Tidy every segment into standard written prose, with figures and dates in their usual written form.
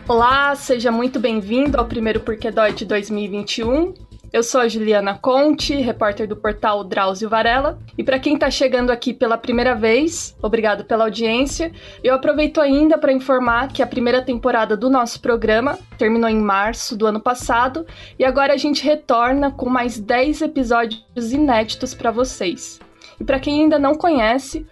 Olá, seja muito bem-vindo ao primeiro Porquê Dói de 2021. Eu sou a Juliana Conte, repórter do portal Drauzio Varela. E para quem está chegando aqui pela primeira vez, obrigado pela audiência. Eu aproveito ainda para informar que a primeira temporada do nosso programa terminou em março do ano passado e agora a gente retorna com mais 10 episódios inéditos para vocês. E para quem ainda não conhece,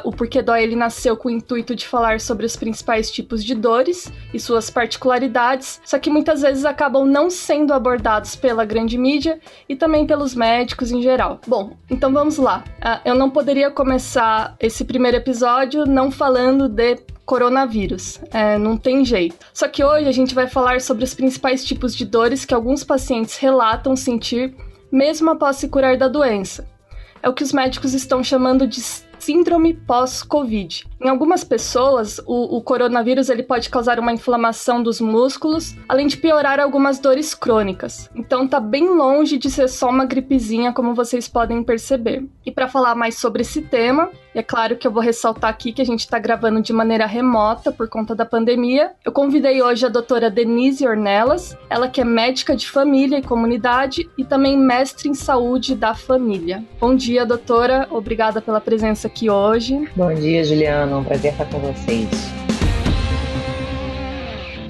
o Porquê Dói ele nasceu com o intuito de falar sobre os principais tipos de dores e suas particularidades, só que muitas vezes acabam não sendo abordados pela grande mídia e também pelos médicos em geral. Bom, então vamos lá. Eu não poderia começar esse primeiro episódio não falando de coronavírus, não tem jeito. Só que hoje a gente vai falar sobre os principais tipos de dores que alguns pacientes relatam sentir mesmo após se curar da doença. É o que os médicos estão chamando de síndrome pós-Covid. Em algumas pessoas, o coronavírus ele pode causar uma inflamação dos músculos, além de piorar algumas dores crônicas. Então tá bem longe de ser só uma gripezinha, como vocês podem perceber. E para falar mais sobre esse tema, é claro que eu vou ressaltar aqui que a gente está gravando de maneira remota por conta da pandemia. Eu convidei hoje a doutora Denise Ornelas, ela que é médica de família e comunidade e também mestre em saúde da família. Bom dia, doutora. Obrigada pela presença aqui hoje. Bom dia, Juliana. Um prazer estar com vocês.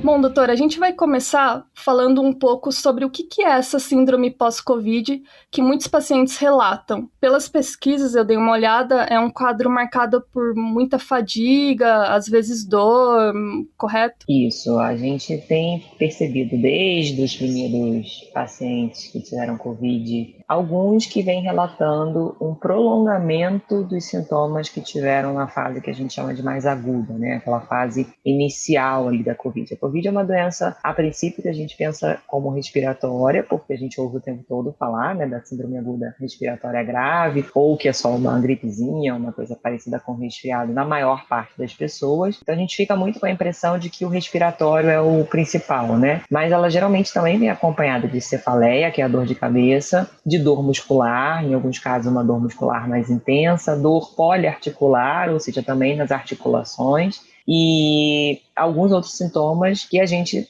Bom, doutora, a gente vai começar falando um pouco sobre o que é essa síndrome pós-Covid que muitos pacientes relatam. Pelas pesquisas, eu dei uma olhada, é um quadro marcado por muita fadiga, às vezes dor, correto? Isso, a gente tem percebido desde os primeiros pacientes que tiveram Covid, alguns que vêm relatando um prolongamento dos sintomas que tiveram na fase que a gente chama de mais aguda, né? Aquela fase inicial ali da Covid. A Covid é uma doença, a princípio, que a gente pensa como respiratória, porque a gente ouve o tempo todo falar, né, da síndrome aguda respiratória grave, ou que é só uma gripezinha, uma coisa parecida com resfriado na maior parte das pessoas. Então a gente fica muito com a impressão de que o respiratório é o principal, né? Mas ela geralmente também vem acompanhada de cefaleia, que é a dor de cabeça, de dor muscular, em alguns casos uma dor muscular mais intensa, dor poliarticular, ou seja, também nas articulações, e alguns outros sintomas que a gente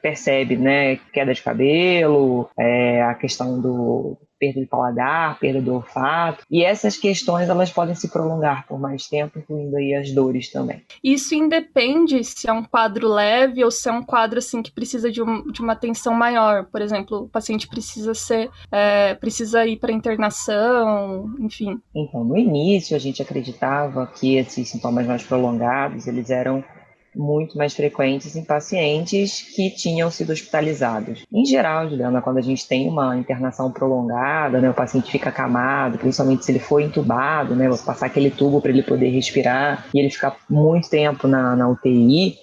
percebe, né? Queda de cabelo, a questão do perda de paladar, perda do olfato, e essas questões elas podem se prolongar por mais tempo, incluindo aí as dores também. Isso independe se é um quadro leve ou se é um quadro assim que precisa de uma atenção maior. Por exemplo, o paciente precisa ir para internação, enfim. Então, no início a gente acreditava que esses sintomas mais prolongados eles eram muito mais frequentes em pacientes que tinham sido hospitalizados. Em geral, Juliana, quando a gente tem uma internação prolongada, né, o paciente fica acamado, principalmente se ele for entubado, né, vou passar aquele tubo para ele poder respirar e ele ficar muito tempo na UTI,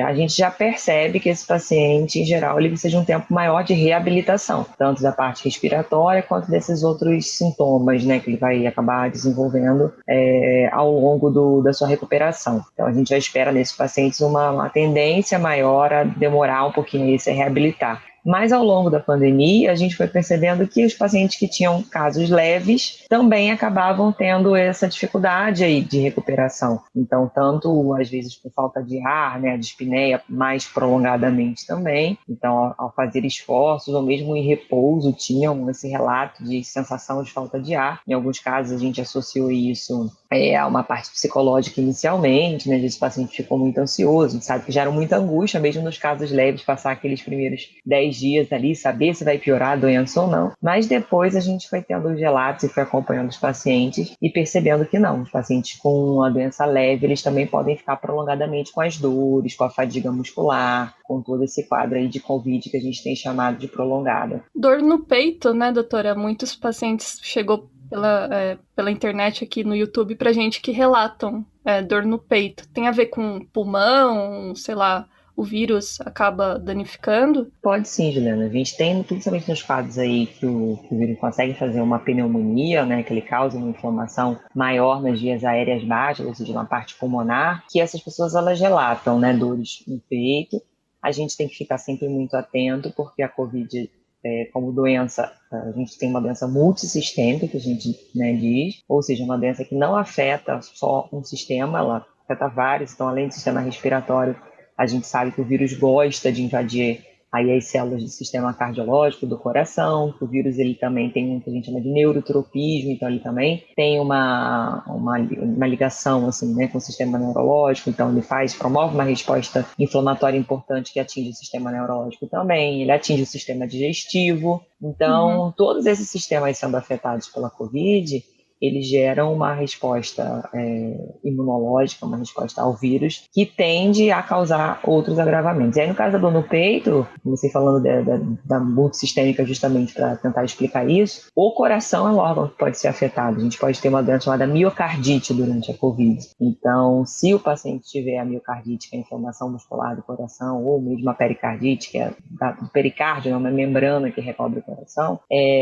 a gente já percebe que esse paciente, em geral, ele precisa de um tempo maior de reabilitação, tanto da parte respiratória quanto desses outros sintomas, né, que ele vai acabar desenvolvendo ao longo da sua recuperação. Então, a gente já espera nesse paciente uma tendência maior a demorar um pouquinho a se reabilitar. Mas ao longo da pandemia, a gente foi percebendo que os pacientes que tinham casos leves também acabavam tendo essa dificuldade aí de recuperação. Então, tanto às vezes por falta de ar, né, a dispneia mais prolongadamente também. Então, ao fazer esforços ou mesmo em repouso, tinham esse relato de sensação de falta de ar. Em alguns casos, a gente associou isso a uma parte psicológica inicialmente, né? Às vezes o paciente ficou muito ansioso, a gente sabe que gera muita angústia, mesmo nos casos leves, passar aqueles primeiros 10 dias ali, saber se vai piorar a doença ou não. Mas depois a gente foi tendo os relatos e foi acompanhando os pacientes e percebendo que não, os pacientes com a doença leve, eles também podem ficar prolongadamente com as dores, com a fadiga muscular, com todo esse quadro aí de Covid que a gente tem chamado de prolongada. Dor no peito, né, doutora? Muitos pacientes chegou pela internet aqui no YouTube pra gente que relatam dor no peito. Tem a ver com pulmão, sei lá, o vírus acaba danificando? Pode sim, Juliana. A gente tem, principalmente nos quadros aí que o vírus consegue fazer uma pneumonia, né, que ele causa uma inflamação maior nas vias aéreas baixas, ou seja, na parte pulmonar, que essas pessoas elas relatam, né, dores no peito. A gente tem que ficar sempre muito atento, porque a Covid, como doença, a gente tem uma doença multissistêmica, que a gente, né, diz, ou seja, uma doença que não afeta só um sistema, ela afeta vários, então além do sistema respiratório, A gente sabe que o vírus gosta de invadir aí as células do sistema cardiológico, do coração, que o vírus ele também tem o que a gente chama de neurotropismo, então ele também tem uma ligação assim, né, com o sistema neurológico, então ele promove uma resposta inflamatória importante que atinge o sistema neurológico também, ele atinge o sistema digestivo, então todos esses sistemas sendo afetados pela Covid, eles geram uma resposta imunológica, uma resposta ao vírus, que tende a causar outros agravamentos. E aí, no caso da dor no peito, você falando da multissistêmica justamente para tentar explicar isso, o coração é um órgão que pode ser afetado. A gente pode ter uma doença chamada miocardite durante a Covid. Então, se o paciente tiver a miocardite, que é a inflamação muscular do coração, ou mesmo a pericardite, que é do pericárdio, é uma membrana que recobre o coração,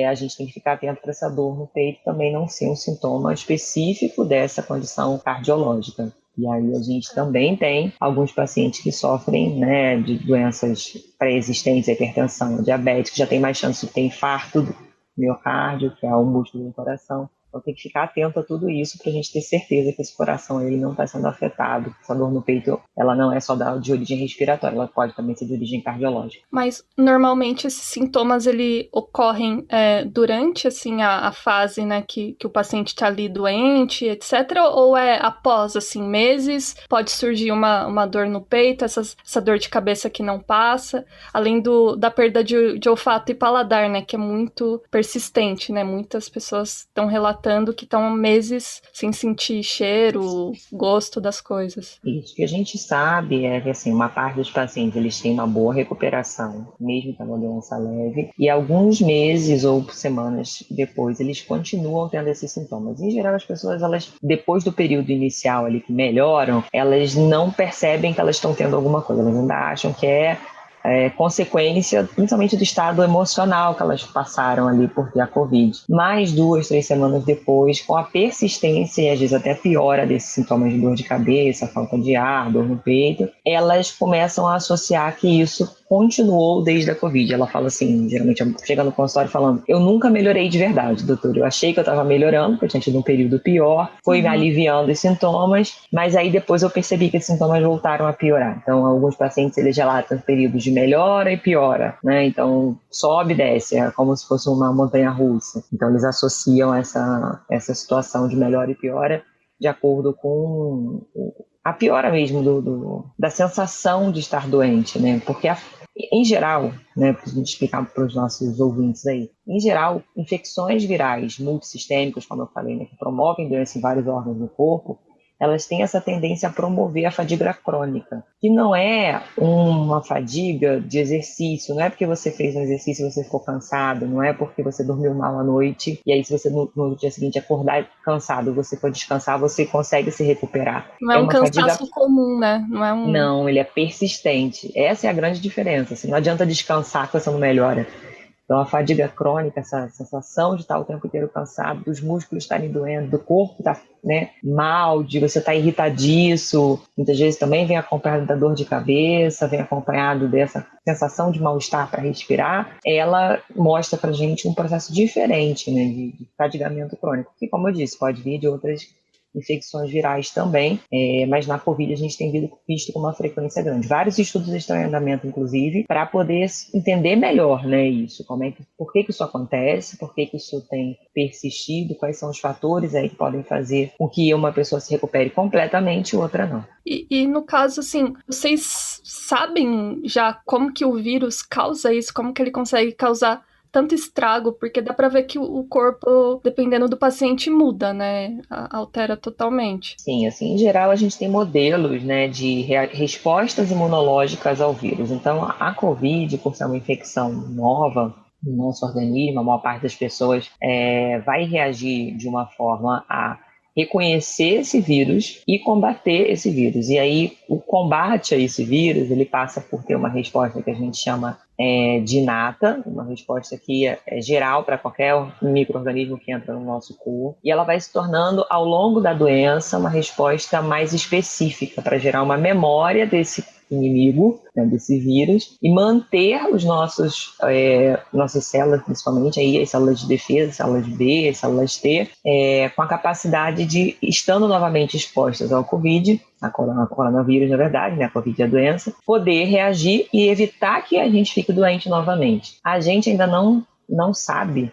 a gente tem que ficar atento para essa dor no peito também não ser um sintoma específico dessa condição cardiológica. E aí a gente também tem alguns pacientes que sofrem, né, de doenças pré-existentes, hipertensão, diabetes, que já tem mais chance de ter infarto do miocárdio, que é o músculo do coração. Então tem que ficar atento a tudo isso para a gente ter certeza que esse coração ele não está sendo afetado. Essa dor no peito, ela não é só de origem respiratória, ela pode também ser de origem cardiológica. Mas normalmente esses sintomas ele ocorrem durante assim a fase, né, que o paciente está ali doente, etc. Ou é após assim meses? Pode surgir uma dor no peito, essa dor de cabeça que não passa, além da perda de olfato e paladar, né, que é muito persistente, né? Muitas pessoas estão relatando que estão meses sem sentir cheiro, gosto das coisas. Isso. O que a gente sabe é que assim, uma parte dos pacientes eles têm uma boa recuperação, mesmo com uma doença leve, e alguns meses ou semanas depois eles continuam tendo esses sintomas. Em geral, as pessoas, depois do período inicial ali que melhoram, elas não percebem que elas estão tendo alguma coisa, elas ainda acham que é consequência, principalmente do estado emocional que elas passaram ali por ter a Covid. Mais 2, 3 semanas depois, com a persistência e às vezes até piora desses sintomas de dor de cabeça, falta de ar, dor no peito, elas começam a associar que isso continuou desde a Covid. Ela fala assim, geralmente chega no consultório falando, eu nunca melhorei de verdade, doutor. Eu achei que eu estava melhorando, porque eu tinha tido um período pior, foi me aliviando os sintomas, mas aí depois eu percebi que esses sintomas voltaram a piorar. Então, alguns pacientes, eles relatam períodos de melhora e piora, né? Então, sobe e desce, é como se fosse uma montanha-russa. Então, eles associam essa situação de melhora e piora de acordo com a piora mesmo da sensação de estar doente, né? Porque em geral, né, para a gente explicar para os nossos ouvintes aí, em geral, infecções virais multissistêmicas, como eu falei, né, que promovem doença em vários órgãos do corpo, elas têm essa tendência a promover a fadiga crônica, que não é uma fadiga de exercício, não é porque você fez um exercício e você ficou cansado, não é porque você dormiu mal à noite, e aí se você no dia seguinte acordar cansado, você for descansar, você consegue se recuperar. Não é um cansaço comum, né? Não, ele é persistente. Essa é a grande diferença. Assim, não adianta descansar que você não melhora. Então, a fadiga crônica, essa sensação de estar o tempo inteiro cansado, dos músculos estarem doendo, do corpo estar, né, mal, de você estar irritadiço, muitas vezes também vem acompanhado da dor de cabeça, vem acompanhado dessa sensação de mal-estar para respirar, ela mostra para a gente um processo diferente, né, de fadigamento crônico, que, como eu disse, pode vir de outras infecções virais também, mas na Covid a gente tem visto com uma frequência grande. Vários estudos estão em andamento, inclusive, para poder entender melhor, né, isso, por que isso acontece, por que isso tem persistido, quais são os fatores aí que podem fazer com que uma pessoa se recupere completamente e outra não. E no caso, assim, vocês sabem já como que o vírus causa isso, como que ele consegue causar tanto estrago, porque dá para ver que o corpo, dependendo do paciente, muda, né? Altera totalmente. Sim, assim, em geral a gente tem modelos, né, de respostas imunológicas ao vírus. Então, a Covid, por ser uma infecção nova no nosso organismo, a maior parte das pessoas vai reagir de uma forma a reconhecer esse vírus e combater esse vírus. E aí, o combate a esse vírus, ele passa por ter uma resposta que a gente chama de inata, uma resposta que é geral para qualquer micro-organismo que entra no nosso corpo, e ela vai se tornando, ao longo da doença, uma resposta mais específica para gerar uma memória desse inimigo, né, desse vírus, e manter os nossas células, principalmente aí, as células de defesa, as células B, as células T, com a capacidade de, estando novamente expostas ao Covid, a coronavírus, na verdade, né, a Covid é a doença, poder reagir e evitar que a gente fique doente novamente. A gente ainda não sabe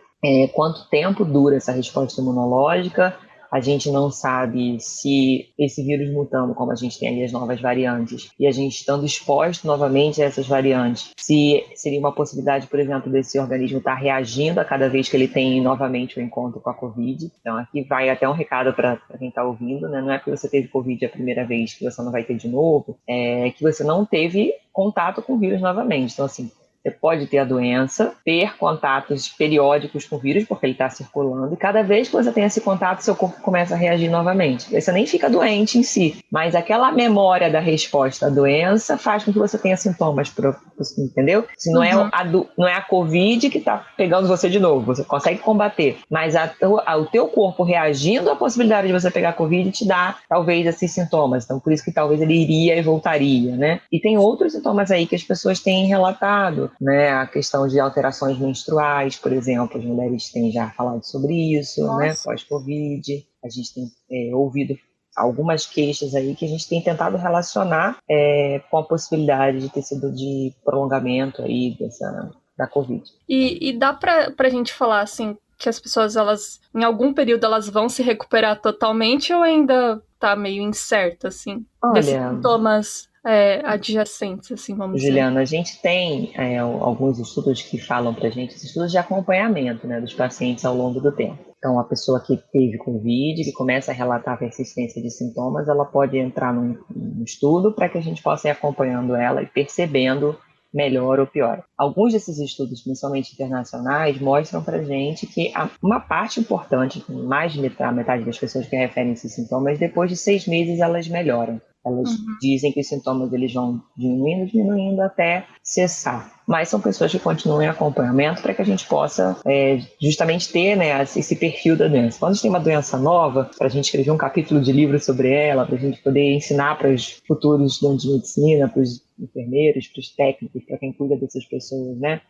quanto tempo dura essa resposta imunológica. A gente não sabe se esse vírus mutando, como a gente tem aí as novas variantes, e a gente estando exposto novamente a essas variantes, se seria uma possibilidade, por exemplo, desse organismo estar reagindo a cada vez que ele tem novamente o encontro com a Covid. Então aqui vai até um recado para quem está ouvindo, né? Não é que você teve Covid a primeira vez que você não vai ter de novo, é que você não teve contato com o vírus novamente. Então assim, você pode ter a doença, ter contatos periódicos com o vírus, porque ele está circulando, e cada vez que você tem esse contato, seu corpo começa a reagir novamente. Você nem fica doente em si, mas aquela memória da resposta à doença faz com que você tenha sintomas, entendeu? Se não, não é a Covid que está pegando você de novo, você consegue combater, mas o teu corpo reagindo à possibilidade de você pegar a Covid te dá, talvez, esses sintomas. Então, por isso que talvez ele iria e voltaria, né? E tem outros sintomas aí que as pessoas têm relatado, né, a questão de alterações menstruais, por exemplo, as mulheres têm já falado sobre isso, né, pós-Covid. A gente tem ouvido algumas queixas aí que a gente tem tentado relacionar com a possibilidade de tecido de prolongamento aí da Covid. E dá pra gente falar, assim, que as pessoas, elas, em algum período, elas vão se recuperar totalmente ou ainda tá meio incerto, assim, desses sintomas adjacentes, assim, vamos dizer? Juliana, a gente tem alguns estudos que falam pra gente, estudos de acompanhamento, né, dos pacientes ao longo do tempo. Então, a pessoa que teve Covid, que começa a relatar a persistência de sintomas, ela pode entrar num estudo para que a gente possa ir acompanhando ela e percebendo melhor ou pior. Alguns desses estudos, principalmente internacionais, mostram pra gente que uma parte importante, mais de metade das pessoas que referem esses sintomas, depois de 6 meses elas melhoram. Elas dizem que os sintomas eles vão diminuindo até cessar. Mas são pessoas que continuam em acompanhamento para que a gente possa justamente ter, né, esse perfil da doença. Quando a gente tem uma doença nova, para a gente escrever um capítulo de livro sobre ela, para a gente poder ensinar para os futuros estudantes de medicina, para os enfermeiros, para os técnicos, para quem cuida dessas pessoas, né,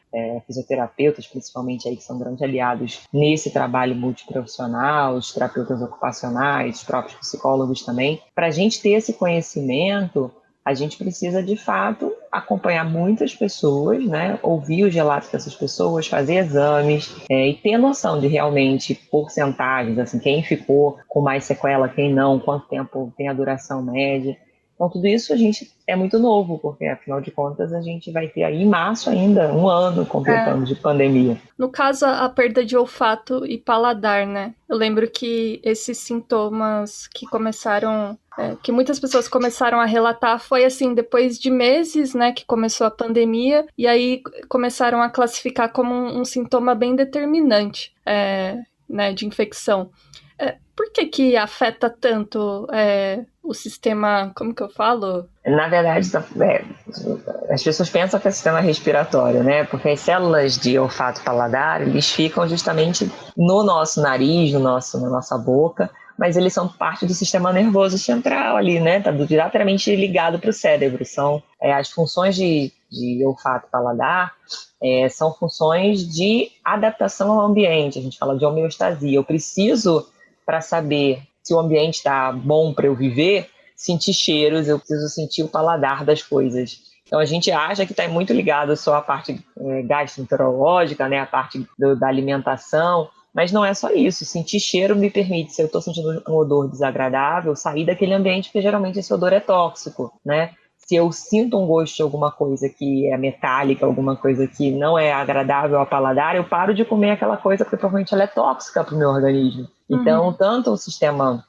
fisioterapeutas principalmente, aí, que são grandes aliados nesse trabalho multiprofissional, os terapeutas ocupacionais, os próprios psicólogos também. Para a gente ter esse conhecimento, a gente precisa, de fato, acompanhar muitas pessoas, né? Ouvir os relatos dessas pessoas, fazer exames e ter noção de realmente porcentagens, assim, quem ficou com mais sequela, quem não, quanto tempo tem a duração média. Então, tudo isso a gente é muito novo, porque, afinal de contas, a gente vai ter aí em março ainda, 1 ano completando de pandemia. No caso, a perda de olfato e paladar, né? Eu lembro que esses sintomas que começaram, que muitas pessoas começaram a relatar, foi assim, depois de meses, né, que começou a pandemia, e aí começaram a classificar como um sintoma bem determinante, né, de infecção. Por que afeta tanto o sistema, como que eu falo? Na verdade, as pessoas pensam que é o sistema respiratório, né? Porque as células de olfato e paladar, eles ficam justamente no nosso nariz, na nossa boca, mas eles são parte do sistema nervoso central ali, né? Tá diretamente ligado para o cérebro. São as funções de olfato e paladar, são funções de adaptação ao ambiente. A gente fala de homeostasia. Eu preciso, para saber se o ambiente está bom para eu viver, sentir cheiros, eu preciso sentir o paladar das coisas. Então a gente acha que está muito ligado só à parte gastroenterológica, né, a parte da alimentação, mas não é só isso. Sentir cheiro me permite, se eu estou sentindo um odor desagradável, sair daquele ambiente, porque geralmente esse odor é tóxico, né? Se eu sinto um gosto de alguma coisa que é metálica, alguma coisa que não é agradável ao paladar, eu paro de comer aquela coisa porque provavelmente ela é tóxica para o meu organismo. Então, tanto o sistema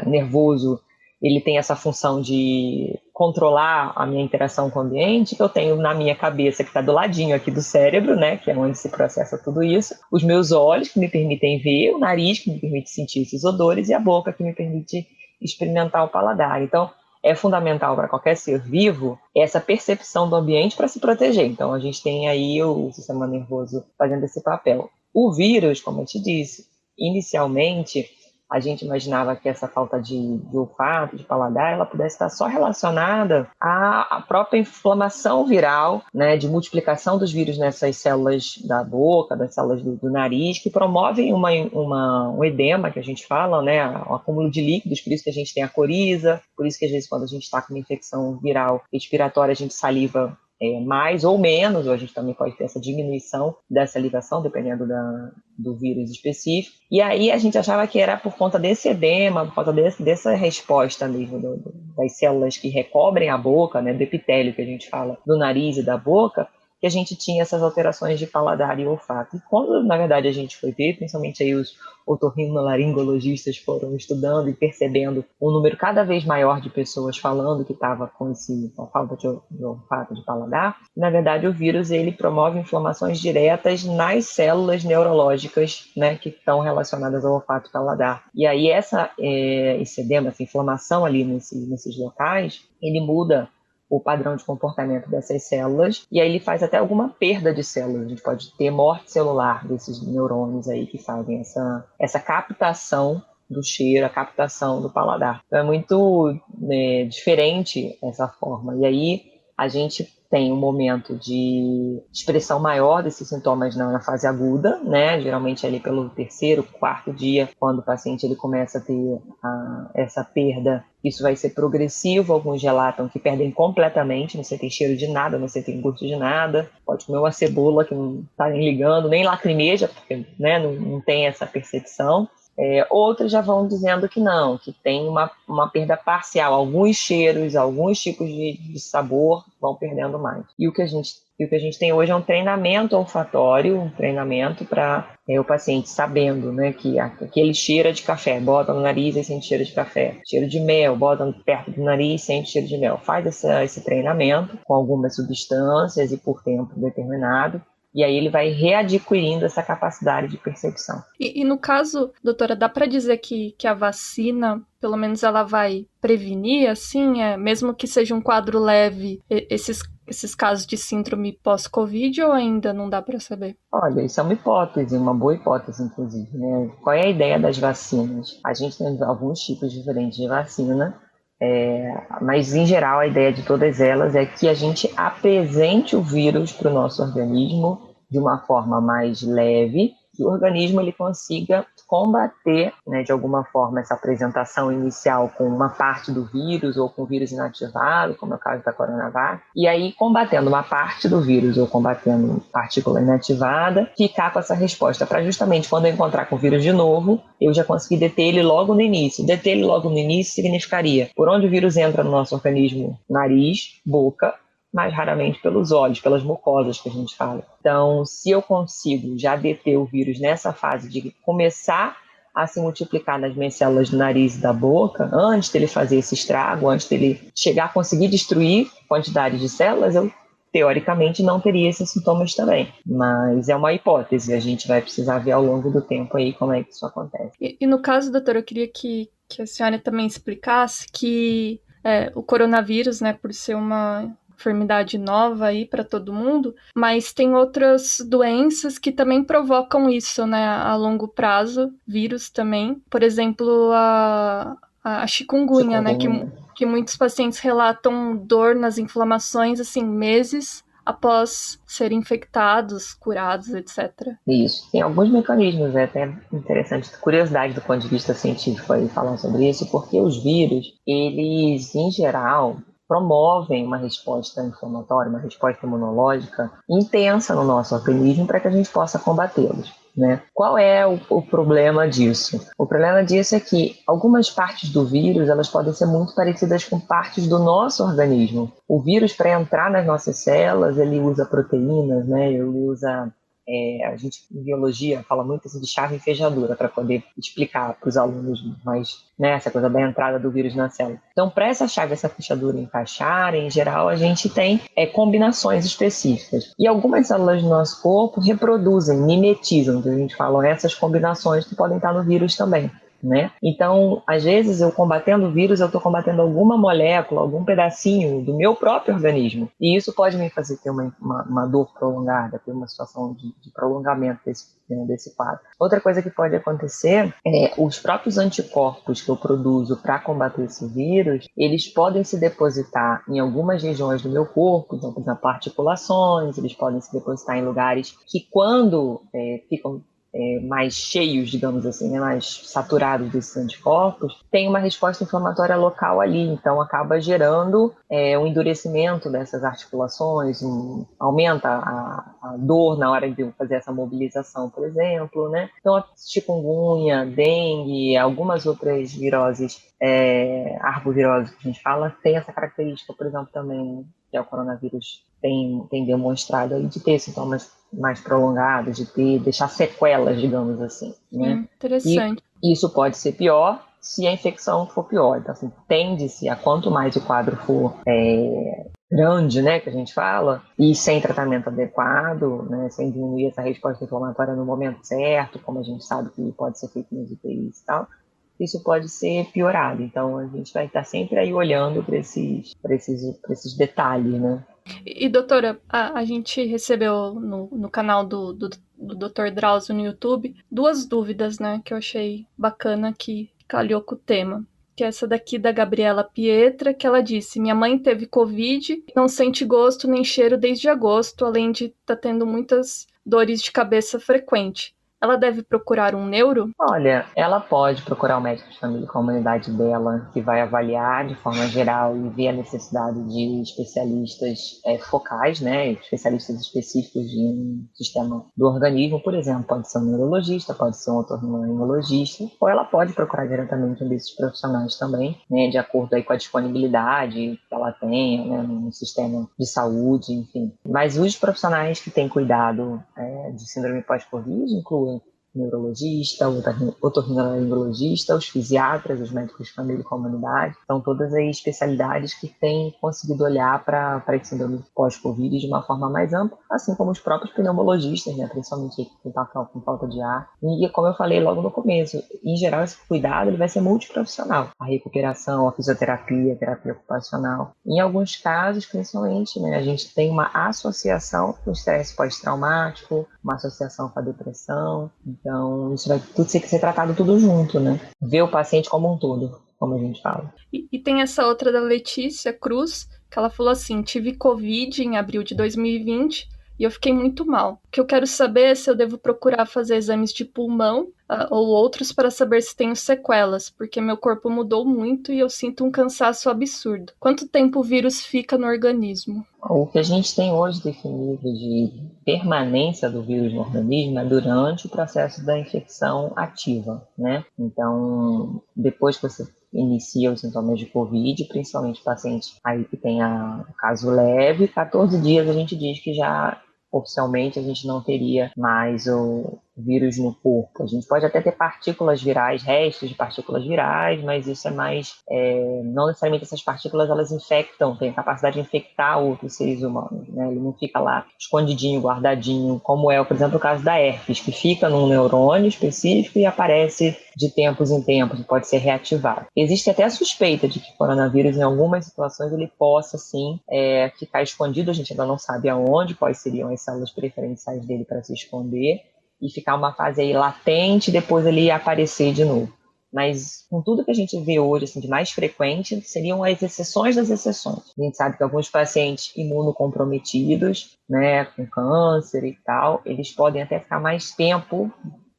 nervoso, ele tem essa função de controlar a minha interação com o ambiente, que eu tenho na minha cabeça, que está do ladinho aqui do cérebro, né, que é onde se processa tudo isso, os meus olhos, que me permitem ver, o nariz, que me permite sentir esses odores, e a boca, que me permite experimentar o paladar. Então, é fundamental para qualquer ser vivo essa percepção do ambiente para se proteger. Então, a gente tem aí o sistema nervoso fazendo esse papel. O vírus, como eu te disse, inicialmente, a gente imaginava que essa falta de olfato, de paladar, ela pudesse estar só relacionada à própria inflamação viral, né, de multiplicação dos vírus nessas células da boca, das células do nariz, que promovem um edema, que a gente fala, né, um acúmulo de líquidos, por isso que a gente tem a coriza, por isso que às vezes quando a gente está com uma infecção viral respiratória, a gente saliva mais ou menos, ou a gente também pode ter essa diminuição dessa salivação, dependendo do vírus específico. E aí a gente achava que era por conta desse edema, por conta dessa resposta mesmo das células que recobrem a boca, né, do epitélio que a gente fala, do nariz e da boca, que a gente tinha essas alterações de paladar e olfato. E quando, na verdade, a gente foi ver, principalmente aí os otorrinolaringologistas foram estudando e percebendo um número cada vez maior de pessoas falando que estava com a falta de olfato, de paladar, na verdade o vírus ele promove inflamações diretas nas células neurológicas, né, que estão relacionadas ao olfato e paladar. E aí esse edema, essa inflamação ali nesses locais, ele muda o padrão de comportamento dessas células, e aí ele faz até alguma perda de células. A gente pode ter morte celular desses neurônios aí que fazem essa captação do cheiro, a captação do paladar. Então é muito diferente essa forma. E aí a gente tem um momento de expressão maior desses sintomas na fase aguda, né? Geralmente ali pelo 3º, 4º dia, quando o paciente ele começa a ter essa perda. Isso vai ser progressivo, alguns relatam que perdem completamente, não sentem cheiro de nada, não sentem gosto de nada, pode comer uma cebola que não está nem ligando, nem lacrimeja, porque né, não tem essa percepção. Outros já vão dizendo que não, que tem uma perda parcial, alguns cheiros, alguns tipos de sabor vão perdendo mais. E o que a gente tem hoje é um treinamento olfatório, um treinamento para o paciente sabendo, né, que aquele cheiro de café, bota no nariz e sente cheiro de café. Cheiro de mel, bota perto do nariz e sente cheiro de mel. Faz esse treinamento com algumas substâncias e por tempo determinado. E aí ele vai readquirindo essa capacidade de percepção. E no caso, doutora, dá para dizer que a vacina, pelo menos ela vai prevenir, assim, mesmo que seja um quadro leve, esses casos de síndrome pós-Covid, ou ainda não dá para saber? Olha, isso é uma hipótese, uma boa hipótese, inclusive, né? Qual é a ideia das vacinas? A gente tem alguns tipos diferentes de vacina, mas, em geral, a ideia de todas elas é que a gente apresente o vírus para o nosso organismo de uma forma mais leve, que o organismo ele consiga combater, né, de alguma forma, essa apresentação inicial com uma parte do vírus ou com o vírus inativado, como é o caso da Coronavac, e aí, combatendo uma parte do vírus ou combatendo partícula inativada, ficar com essa resposta para justamente quando eu encontrar com o vírus de novo, eu já consegui deter ele logo no início. Deter ele logo no início significaria, por onde o vírus entra no nosso organismo, nariz, boca, mais raramente pelos olhos, pelas mucosas que a gente fala. Então, se eu consigo já deter o vírus nessa fase de começar a se multiplicar nas minhas células do nariz e da boca, antes dele fazer esse estrago, antes dele chegar a conseguir destruir quantidade de células, eu teoricamente não teria esses sintomas também. Mas é uma hipótese, a gente vai precisar ver ao longo do tempo aí como é que isso acontece. E no caso, doutora, eu queria que a senhora também explicasse que o coronavírus, né, por ser uma enfermidade nova aí para todo mundo, mas tem outras doenças que também provocam isso, né, a longo prazo, vírus também. Por exemplo, a chikungunya, né, que muitos pacientes relatam dor nas inflamações, assim, meses após serem infectados, curados, etc. Isso. Tem alguns mecanismos, é até interessante, curiosidade do ponto de vista científico aí falar sobre isso, porque os vírus, eles, em geral, promovem uma resposta inflamatória, uma resposta imunológica intensa no nosso organismo para que a gente possa combatê-los, né? Qual é o problema disso? O problema disso é que algumas partes do vírus elas podem ser muito parecidas com partes do nosso organismo. O vírus, para entrar nas nossas células, ele usa proteínas, né? Ele usa... a gente, em biologia, fala muito assim, de chave e fechadura para poder explicar para os alunos mais, né, essa coisa da entrada do vírus na célula. Então, para essa chave e essa fechadura encaixarem, em geral, a gente tem combinações específicas. E algumas células do nosso corpo reproduzem, mimetizam, que a gente fala, essas combinações que podem estar no vírus também. né? Então, às vezes, eu combatendo o vírus, eu estou combatendo alguma molécula, algum pedacinho do meu próprio organismo. E isso pode me fazer ter uma dor prolongada, ter uma situação de prolongamento desse quadro. Outra coisa que pode acontecer é os próprios anticorpos que eu produzo para combater esse vírus, eles podem se depositar em algumas regiões do meu corpo, então, por exemplo, articulações, eles podem se depositar em lugares que quando ficam mais cheios, digamos assim, né, mais saturados desses anticorpos, tem uma resposta inflamatória local ali, então acaba gerando um endurecimento dessas articulações, aumenta a dor na hora de fazer essa mobilização, por exemplo, né? Então a chikungunya, dengue, algumas outras viroses, arboviroses que a gente fala, tem essa característica, por exemplo, também, que é o coronavírus tem demonstrado aí, de ter sintomas mais prolongados, deixar sequelas, digamos assim, né? Interessante. E isso pode ser pior se a infecção for pior. Então, assim, tende-se a quanto mais o quadro for grande, né, que a gente fala, e sem tratamento adequado, né, sem diminuir essa resposta inflamatória no momento certo, como a gente sabe que pode ser feito nos UTIs e tal, isso pode ser piorado. Então, a gente vai estar sempre aí olhando para esses detalhes, né? E doutora, a gente recebeu no canal do Dr. Drauzio no YouTube 2 dúvidas, né, que eu achei bacana que calhou com o tema. Que é essa daqui da Gabriela Pietra, que ela disse: minha mãe teve Covid, não sente gosto nem cheiro desde agosto, além de estar tendo muitas dores de cabeça frequente. Ela deve procurar um neuro? Olha, ela pode procurar o médico de família e comunidade dela, que vai avaliar de forma geral e ver a necessidade de especialistas focais, né, especialistas específicos de um sistema do organismo, por exemplo, pode ser um neurologista, pode ser um otorrinolaringologista, ou ela pode procurar diretamente um desses profissionais também, né, de acordo aí com a disponibilidade que ela tenha, né, no sistema de saúde, enfim. Mas os profissionais que têm cuidado de síndrome pós-Covid incluem neurologista, otorrinolaringologista, os fisiatras, os médicos de família e comunidade. São todas aí especialidades que têm conseguido olhar para esse síndrome pós-Covid de uma forma mais ampla, assim como os próprios pneumologistas, né, principalmente quem está com falta de ar. E como eu falei logo no começo, em geral esse cuidado ele vai ser multiprofissional. A recuperação, a fisioterapia, a terapia ocupacional. Em alguns casos, principalmente, né, a gente tem uma associação com o estresse pós-traumático, uma associação com a depressão. Então, isso vai tudo ter que ser tratado tudo junto, né? Ver o paciente como um todo, como a gente fala. E tem essa outra da Letícia Cruz, que ela falou assim: tive Covid em abril de 2020 e eu fiquei muito mal. O que eu quero saber é se eu devo procurar fazer exames de pulmão ou outros para saber se tenho sequelas, porque meu corpo mudou muito e eu sinto um cansaço absurdo. Quanto tempo o vírus fica no organismo? O que a gente tem hoje definido de permanência do vírus no organismo é durante o processo da infecção ativa, né? Então, depois que você inicia os sintomas de Covid, principalmente paciente aí que tenha caso leve, 14 dias a gente diz que já oficialmente a gente não teria mais o vírus no corpo. A gente pode até ter partículas virais, restos de partículas virais, mas isso é mais... não necessariamente essas partículas elas infectam, têm a capacidade de infectar outros seres humanos, né? Ele não fica lá escondidinho, guardadinho, como é, por exemplo, o caso da herpes, que fica num neurônio específico e aparece de tempos em tempos, pode ser reativado. Existe até a suspeita de que o coronavírus, em algumas situações, ele possa, sim, ficar escondido. A gente ainda não sabe aonde, quais seriam as células preferenciais dele para se esconder, e ficar uma fase aí latente e depois ele aparecer de novo. Mas com tudo que a gente vê hoje, assim, de mais frequente, seriam as exceções das exceções. A gente sabe que alguns pacientes imunocomprometidos, né, com câncer e tal, eles podem até ficar mais tempo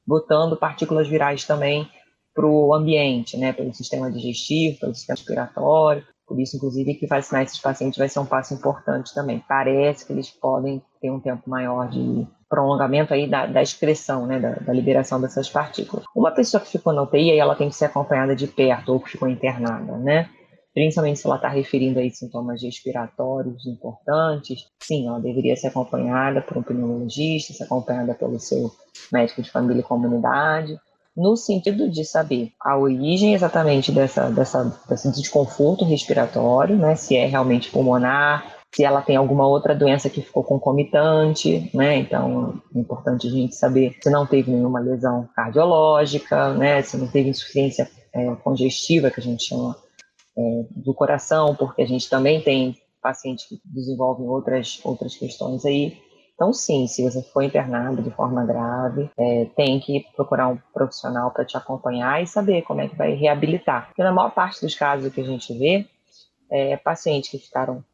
botando partículas virais também para o ambiente, né, pelo sistema digestivo, pelo sistema respiratório. Por isso, inclusive, que vacinar esses pacientes vai ser um passo importante também. Parece que eles podem ter um tempo maior de prolongamento aí da excreção, né, da liberação dessas partículas. Uma pessoa que ficou na UTI, aí ela tem que ser acompanhada de perto, ou que ficou internada, né? Principalmente se ela está referindo aí sintomas respiratórios importantes, sim, ela deveria ser acompanhada por um pneumologista, ser acompanhada pelo seu médico de família e comunidade, no sentido de saber a origem exatamente desse desconforto respiratório, né? Se é realmente pulmonar, se ela tem alguma outra doença que ficou concomitante, né? Então, é importante a gente saber se não teve nenhuma lesão cardiológica, né? Se não teve insuficiência congestiva, que a gente chama do coração, porque a gente também tem pacientes que desenvolvem outras questões aí. Então, sim, se você for internado de forma grave, tem que procurar um profissional para te acompanhar e saber como é que vai reabilitar. Porque na maior parte dos casos que a gente vê, pacientes que ficaram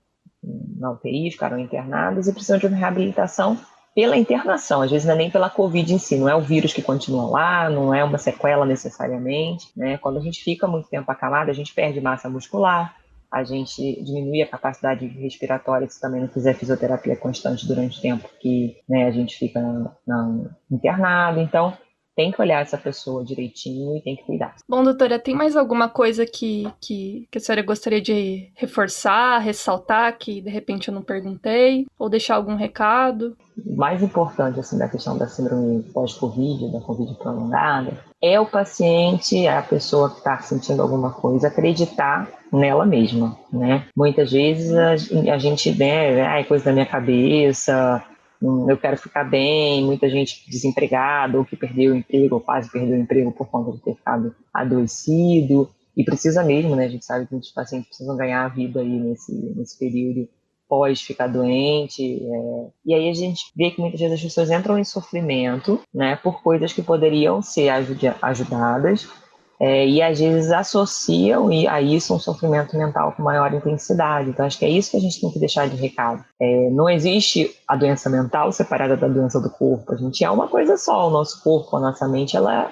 na UTI, ficaram internados e precisam de uma reabilitação pela internação, às vezes não é nem pela Covid em si, não é o vírus que continua lá, não é uma sequela necessariamente, né? Quando a gente fica muito tempo acamado, a gente perde massa muscular, a gente diminui a capacidade respiratória se também não fizer fisioterapia constante durante o tempo que, né, a gente fica internado. Então, tem que olhar essa pessoa direitinho e tem que cuidar. Bom, doutora, tem mais alguma coisa que a senhora gostaria de reforçar, ressaltar, que de repente eu não perguntei? Ou deixar algum recado? O mais importante assim, da questão da síndrome pós-Covid, da Covid prolongada, é o paciente, a pessoa que está sentindo alguma coisa, acreditar nela mesma, né? Muitas vezes a gente, né, é coisa da minha cabeça, eu quero ficar bem, muita gente desempregada ou que perdeu o emprego ou quase perdeu o emprego por conta de ter ficado adoecido e precisa mesmo, né? A gente sabe que muitos pacientes precisam ganhar a vida aí nesse período pós ficar doente, e aí a gente vê que muitas vezes as pessoas entram em sofrimento, né, por coisas que poderiam ser ajudadas, e às vezes associam a isso um sofrimento mental com maior intensidade. Então acho que é isso que a gente tem que deixar de recado. Não existe a doença mental separada da doença do corpo, a gente é uma coisa só, o nosso corpo, a nossa mente, ela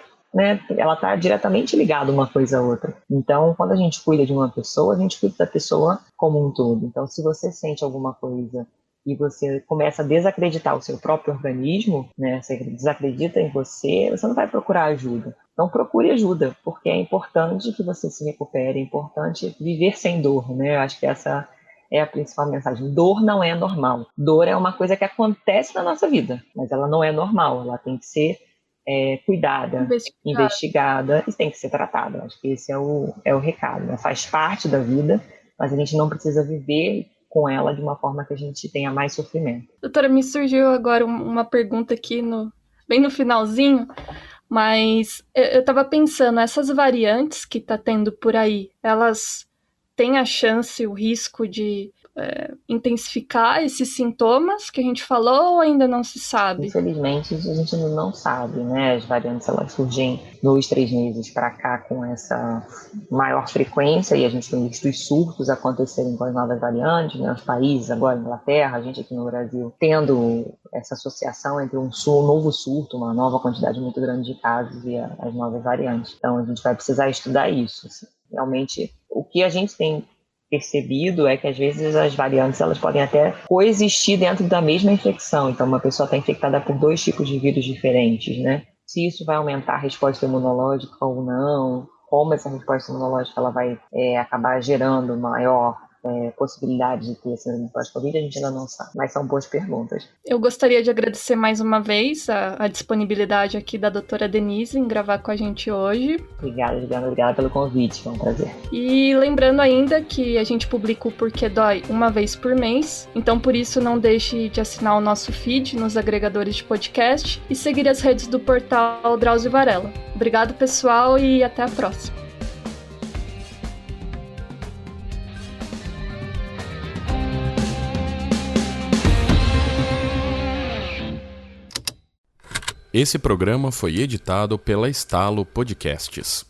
está diretamente ligada uma coisa a outra. Então, quando a gente cuida de uma pessoa, a gente cuida da pessoa como um todo. Então, se você sente alguma coisa e você começa a desacreditar o seu próprio organismo, né, você desacredita em você, você não vai procurar ajuda. Então, procure ajuda, porque é importante que você se recupere, é importante viver sem dor, né? Eu acho que essa é a principal mensagem. Dor não é normal. Dor é uma coisa que acontece na nossa vida, mas ela não é normal, ela tem que ser cuidada, investigada e tem que ser tratada. Acho que esse é o recado, né? Faz parte da vida, mas a gente não precisa viver com ela de uma forma que a gente tenha mais sofrimento. Doutora, me surgiu agora uma pergunta aqui bem no finalzinho, mas eu estava pensando, essas variantes que está tendo por aí, elas têm a chance, o risco de intensificar esses sintomas que a gente falou ou ainda não se sabe? Infelizmente, a gente não sabe, né? As variantes, elas surgem 2, 3 meses para cá com essa maior frequência e a gente tem visto os surtos acontecerem com as novas variantes, né? Os países, agora Inglaterra, a gente aqui no Brasil, tendo essa associação entre um novo surto, uma nova quantidade muito grande de casos e as novas variantes. Então, a gente vai precisar estudar isso. Assim. Realmente, o que a gente tem percebido é que às vezes as variantes elas podem até coexistir dentro da mesma infecção. Então uma pessoa está infectada por 2 tipos de vírus diferentes, né? Se isso vai aumentar a resposta imunológica ou não, como essa resposta imunológica ela vai acabar gerando maior possibilidade de ter síndrome pós-Covid, a gente ainda não sabe, mas são boas perguntas. Eu gostaria de agradecer mais uma vez a disponibilidade aqui da doutora Denise em gravar com a gente hoje. Obrigada, Juliana, obrigada pelo convite, foi um prazer. E lembrando ainda que a gente publica o Porquê Dói uma vez por mês, então por isso não deixe de assinar o nosso feed nos agregadores de podcast e seguir as redes do portal Drauzio Varella. Obrigado, pessoal, e até a próxima. Esse programa foi editado pela Estalo Podcasts.